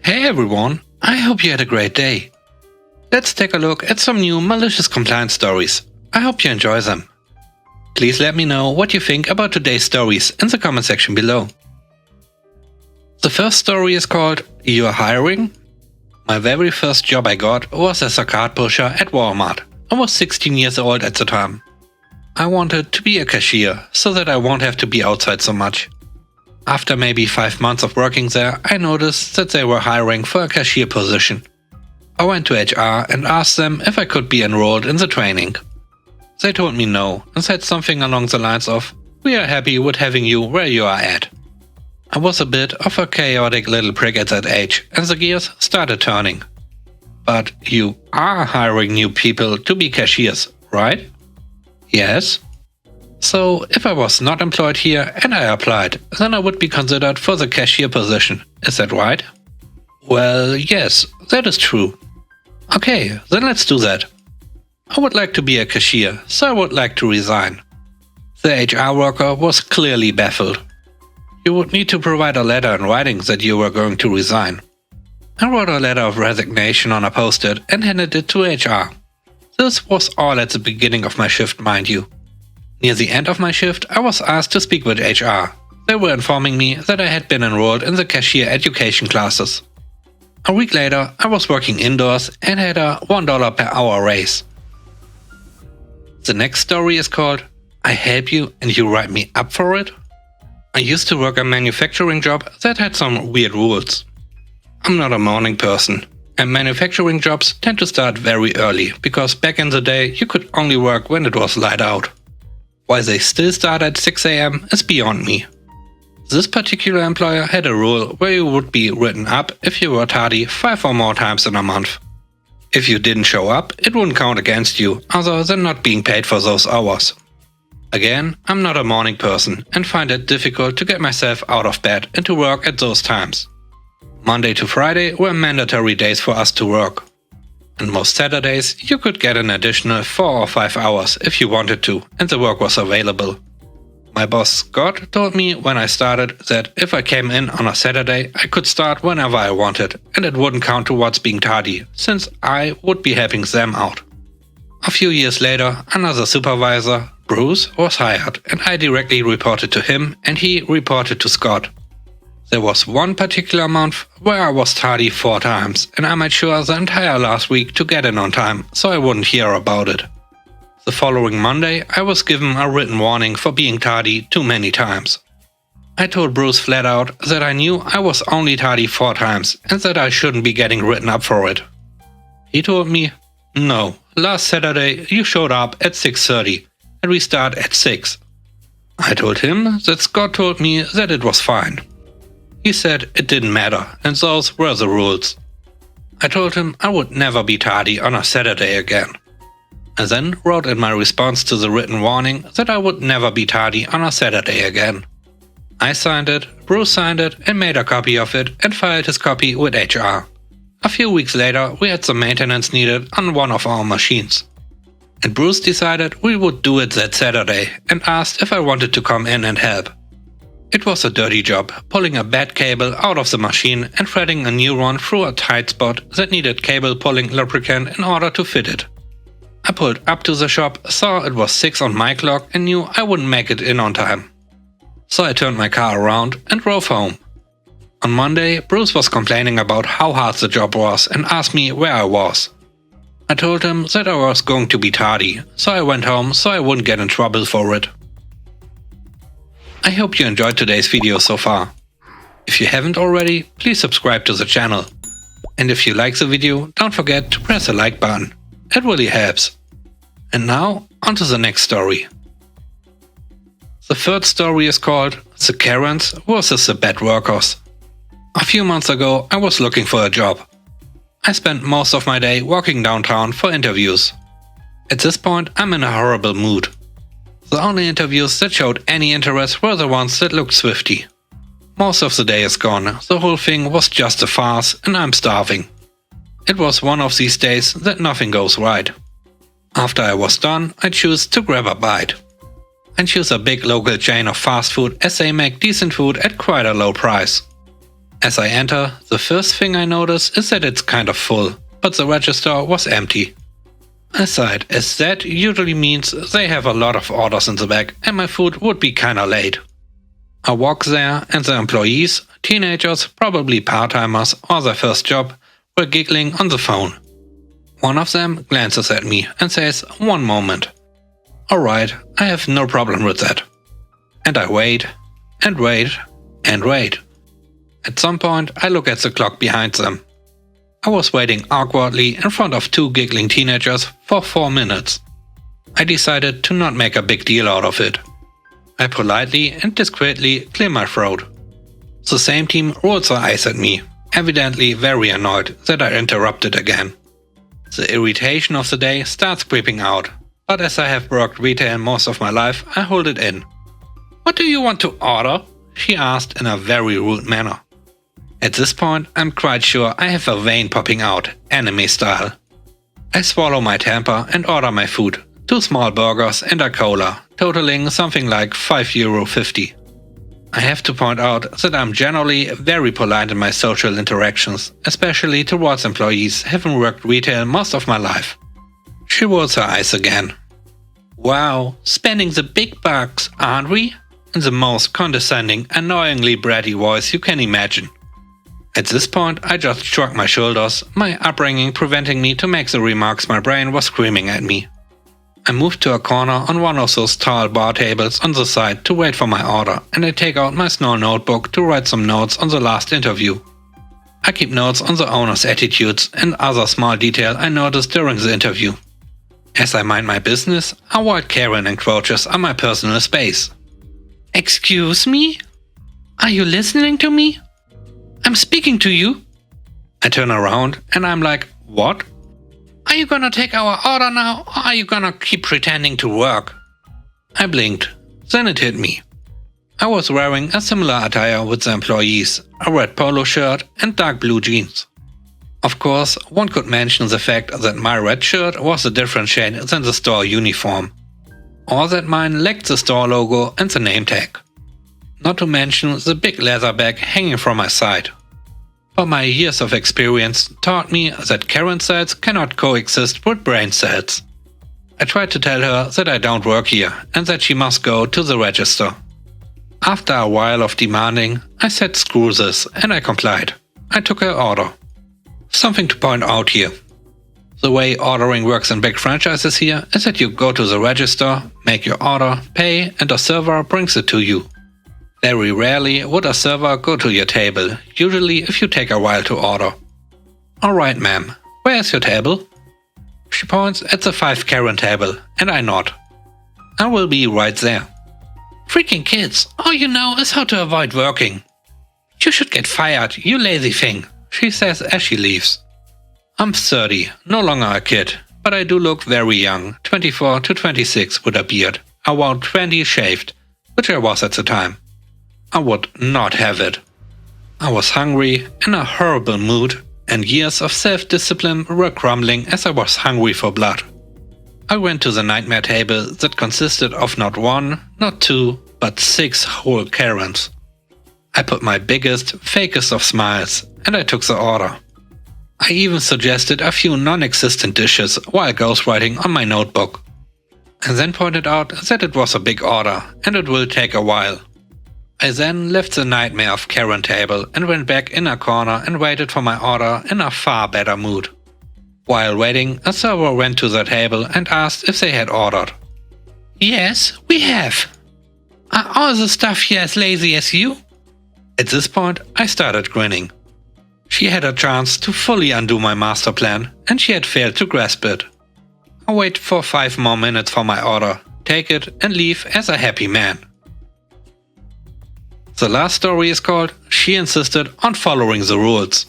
Hey everyone, I hope you had a great day. Let's take a look at some new malicious compliance stories. I hope you enjoy them. Please let me know what you think about today's stories in the comment section below. The first story is called You're Hiring? My very first job I got was as a cart pusher at Walmart. I was 16 years old at the time. I wanted to be a cashier so that I won't have to be outside so much. After maybe 5 months of working there, I noticed that they were hiring for a cashier position. I went to HR and asked them if I could be enrolled in the training. They told me no and said something along the lines of, "We are happy with having you where you are at." I was a bit of a chaotic little prick at that age and the gears started turning. But you are hiring new people to be cashiers, right? Yes. So if I was not employed here and I applied, then I would be considered for the cashier position, is that right? Well, yes, that is true. Okay, then let's do that. I would like to be a cashier, so I would like to resign. The HR worker was clearly baffled. You would need to provide a letter in writing that you were going to resign. I wrote a letter of resignation on a post-it and handed it to HR. This was all at the beginning of my shift, mind you. Near the end of my shift, I was asked to speak with HR. They were informing me that I had been enrolled in the cashier education classes. A week later, I was working indoors and had a $1 per hour raise. The next story is called I Help You and You Write Me Up for It? I used to work a manufacturing job that had some weird rules. I'm not a morning person, and manufacturing jobs tend to start very early because back in the day you could only work when it was light out. Why they still start at 6 AM is beyond me. This particular employer had a rule where you would be written up if you were tardy 5 or more times in a month. If you didn't show up, it wouldn't count against you other than not being paid for those hours. Again, I'm not a morning person and find it difficult to get myself out of bed and to work at those times. Monday to Friday were mandatory days for us to work. And most Saturdays you could get an additional 4 or 5 hours if you wanted to and the work was available. My boss Scott told me when I started that if I came in on a Saturday I could start whenever I wanted and it wouldn't count towards being tardy since I would be helping them out. A few years later, another supervisor, Bruce, was hired and I directly reported to him and he reported to Scott. There was one particular month where I was tardy 4 times and I made sure the entire last week to get in on time so I wouldn't hear about it. The following Monday I was given a written warning for being tardy too many times. I told Bruce flat out that I knew I was only tardy 4 times and that I shouldn't be getting written up for it. He told me, "No, last Saturday you showed up at 6:30 and we start at 6. I told him that Scott told me that it was fine. He said it didn't matter and those were the rules. I told him I would never be tardy on a Saturday again. I then wrote in my response to the written warning that I would never be tardy on a Saturday again. I signed it, Bruce signed it and made a copy of it and filed his copy with HR. A few weeks later we had some maintenance needed on one of our machines. And Bruce decided we would do it that Saturday and asked if I wanted to come in and help. It was a dirty job, pulling a bad cable out of the machine and threading a new one through a tight spot that needed cable pulling lubricant in order to fit it. I pulled up to the shop, saw it was 6 on my clock and knew I wouldn't make it in on time. So I turned my car around and drove home. On Monday, Bruce was complaining about how hard the job was and asked me where I was. I told him that I was going to be tardy, so I went home so I wouldn't get in trouble for it. I hope you enjoyed today's video so far. If you haven't already, please subscribe to the channel. And if you like the video, don't forget to press the like button. It really helps. And now, on to the next story. The third story is called The Karens vs. the Bad Workers. A few months ago, I was looking for a job. I spent most of my day walking downtown for interviews. At this point, I'm in a horrible mood. The only interviews that showed any interest were the ones that looked swifty. Most of the day is gone, the whole thing was just a farce and I'm starving. It was one of these days that nothing goes right. After I was done, I choose to grab a bite. I choose a big local chain of fast food as they make decent food at quite a low price. As I enter, the first thing I notice is that it's kind of full, but the register was empty. I sighed, as that usually means they have a lot of orders in the back and my food would be kinda late. I walk there and the employees, teenagers, probably part-timers or their first job, were giggling on the phone. One of them glances at me and says, "One moment." Alright, I have no problem with that. And I wait, and wait, and wait. At some point I look at the clock behind them. I was waiting awkwardly in front of two giggling teenagers for 4 minutes. I decided to not make a big deal out of it. I politely and discreetly clear my throat. The same team rolls their eyes at me, evidently very annoyed that I interrupted again. The irritation of the day starts creeping out, but as I have worked retail most of my life, I hold it in. "What do you want to order?" she asked in a very rude manner. At this point, I'm quite sure I have a vein popping out, anime style. I swallow my temper and order my food, 2 small burgers and a cola, totaling something like €5.50. I have to point out that I'm generally very polite in my social interactions, especially towards employees, having worked retail most of my life. She rolls her eyes again. "Wow, spending the big bucks, aren't we?" in the most condescending, annoyingly bratty voice you can imagine. At this point, I just shrug my shoulders, my upbringing preventing me to make the remarks my brain was screaming at me. I move to a corner on one of those tall bar tables on the side to wait for my order, and I take out my small notebook to write some notes on the last interview. I keep notes on the owner's attitudes and other small detail I noticed during the interview. As I mind my business, I avoid Karen encroaches on my personal space. "Excuse me? Are you listening to me? I'm speaking to you." I turn around and I'm like, "What? Are you gonna take our order now, or are you gonna keep pretending to work?" I blinked, then it hit me. I was wearing a similar attire with the employees, a red polo shirt and dark blue jeans. Of course, one could mention the fact that my red shirt was a different shade than the store uniform, or that mine lacked the store logo and the name tag. Not to mention the big leather bag hanging from my side. But my years of experience taught me that Karen cells cannot coexist with brain cells. I tried to tell her that I don't work here and that she must go to the register. After a while of demanding, I said screw this and I complied. I took her order. Something to point out here. The way ordering works in big franchises here is that you go to the register, make your order, pay, and a server brings it to you. Very rarely would a server go to your table, usually if you take a while to order. "Alright ma'am, where is your table?" She points at the 5 Karen table, and I nod. "I will be right there." "Freaking kids, all you know is how to avoid working. You should get fired, you lazy thing," she says as she leaves. I'm 30, no longer a kid, but I do look very young, 24 to 26 with a beard, around 20 shaved, which I was at the time. I would not have it. I was hungry, in a horrible mood, and years of self-discipline were crumbling as I was hungry for blood. I went to the nightmare table that consisted of not 1, not 2, but 6 whole Karens. I put my biggest, fakest of smiles, and I took the order. I even suggested a few non-existent dishes while ghostwriting on my notebook. And then pointed out that it was a big order, and it will take a while. I then left the nightmare of Karen table and went back in a corner and waited for my order in a far better mood. While waiting, a server went to the table and asked if they had ordered. "Yes, we have. Are all the stuff here as lazy as you?" At this point, I started grinning. She had a chance to fully undo my master plan, and she had failed to grasp it. I wait for 5 more minutes for my order, take it and leave as a happy man. The last story is called "She Insisted on Following the Rules."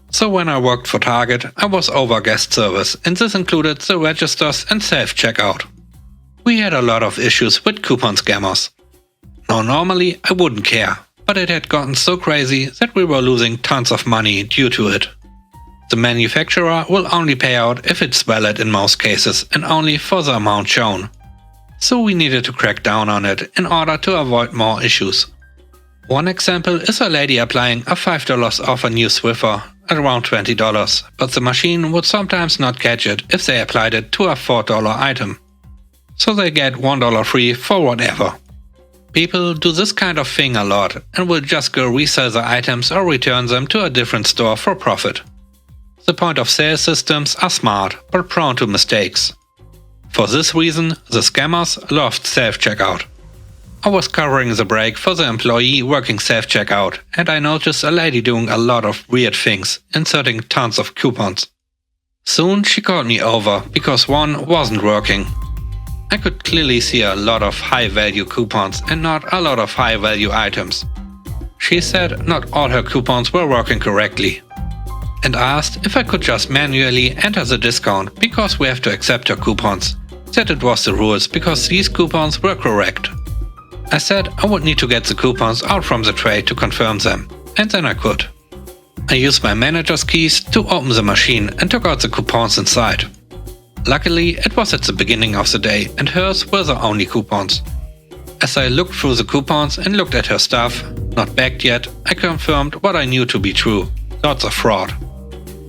So when I worked for Target, I was over guest service, and this included the registers and self-checkout. We had a lot of issues with coupon scammers. Now normally I wouldn't care, but it had gotten so crazy that we were losing tons of money due to it. The manufacturer will only pay out if it's valid in most cases and only for the amount shown. So we needed to crack down on it in order to avoid more issues. One example is a lady applying a $5 off a new Swiffer at around $20, but the machine would sometimes not catch it if they applied it to a $4 item. So they get $1 free for whatever. People do this kind of thing a lot and will just go resell the items or return them to a different store for profit. The point of sale systems are smart but prone to mistakes. For this reason, the scammers loved self-checkout. I was covering the break for the employee working self-checkout and I noticed a lady doing a lot of weird things, inserting tons of coupons. Soon she called me over because one wasn't working. I could clearly see a lot of high-value coupons and not a lot of high-value items. She said not all her coupons were working correctly, and asked if I could just manually enter the discount because we have to accept her coupons. Said it was the rules because these coupons were correct. I said I would need to get the coupons out from the tray to confirm them, and then I could. I used my manager's keys to open the machine and took out the coupons inside. Luckily, it was at the beginning of the day and hers were the only coupons. As I looked through the coupons and looked at her stuff, not bagged yet, I confirmed what I knew to be true: lots of fraud.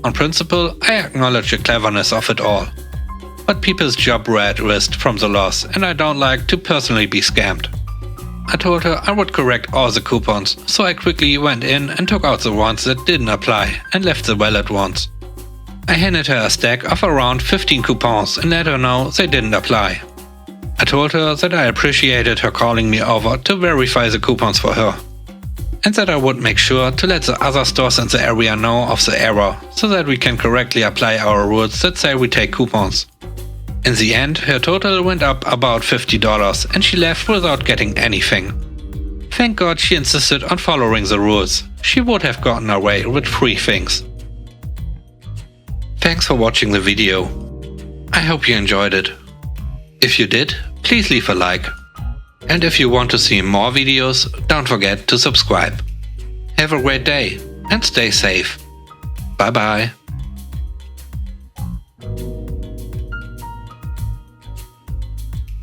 On principle, I acknowledge the cleverness of it all. But people's job were at risk from the loss and I don't like to personally be scammed. I told her I would correct all the coupons, so I quickly went in and took out the ones that didn't apply and left the valid ones. I handed her a stack of around 15 coupons and let her know they didn't apply. I told her that I appreciated her calling me over to verify the coupons for her, and that I would make sure to let the other stores in the area know of the error so that we can correctly apply our rules that say we take coupons. In the end, her total went up about $50 and she left without getting anything. Thank God she insisted on following the rules. She would have gotten away with free things. Thanks for watching the video. I hope you enjoyed it. If you did, please leave a like. And if you want to see more videos, don't forget to subscribe. Have a great day and stay safe. Bye bye.